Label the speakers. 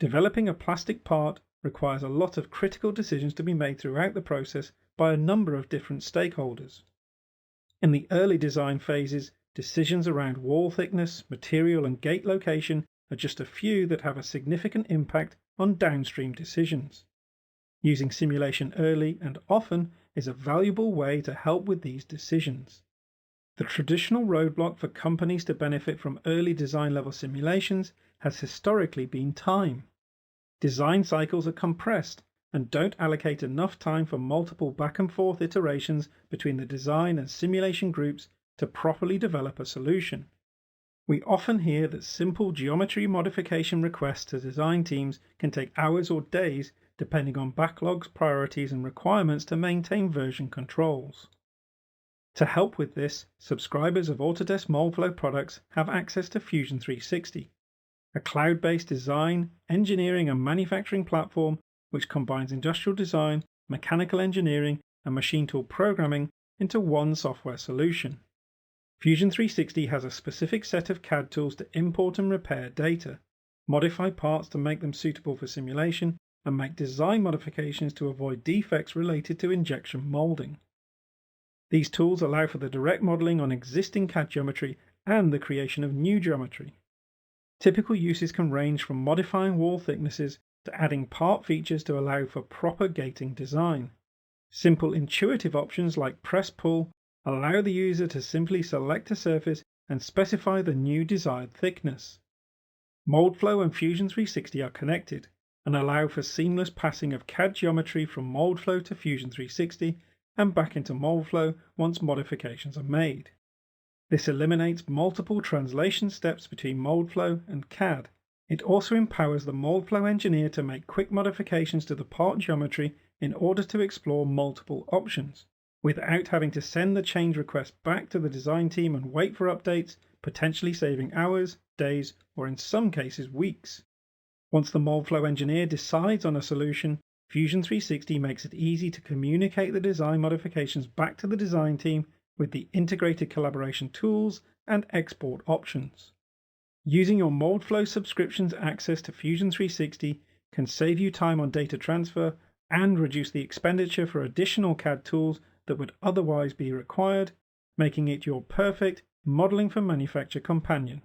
Speaker 1: Developing a plastic part requires a lot of critical decisions to be made throughout the process by a number of different stakeholders. In the early design phases, decisions around wall thickness, material and gate location are just a few that have a significant impact on downstream decisions. Using simulation early and often is a valuable way to help with these decisions. The traditional roadblock for companies to benefit from early design level simulations has historically been time. Design cycles are compressed and don't allocate enough time for multiple back and forth iterations between the design and simulation groups to properly develop a solution. We often hear that simple geometry modification requests to design teams can take hours or days depending on backlogs, priorities and requirements to maintain version controls. To help with this, subscribers of Autodesk Moldflow products have access to Fusion 360, a cloud-based design, engineering and manufacturing platform which combines industrial design, mechanical engineering and machine tool programming into one software solution. Fusion 360 has a specific set of CAD tools to import and repair data, modify parts to make them suitable for simulation, and make design modifications to avoid defects related to injection molding. These tools allow for the direct modeling on existing CAD geometry and the creation of new geometry. Typical uses can range from modifying wall thicknesses to adding part features to allow for proper gating design. Simple intuitive options like press-pull allow the user to simply select a surface and specify the new desired thickness. Moldflow and Fusion 360 are connected and allow for seamless passing of CAD geometry from Moldflow to Fusion 360 and back into Moldflow once modifications are made. This eliminates multiple translation steps between Moldflow and CAD. It also empowers the Moldflow engineer to make quick modifications to the part geometry in order to explore multiple options, without having to send the change request back to the design team and wait for updates, potentially saving hours, days, or in some cases weeks. Once the Moldflow engineer decides on a solution, Fusion 360 makes it easy to communicate the design modifications back to the design team with the integrated collaboration tools and export options. Using your Moldflow subscription's access to Fusion 360 can save you time on data transfer and reduce the expenditure for additional CAD tools that would otherwise be required, making it your perfect modeling for manufacture companion.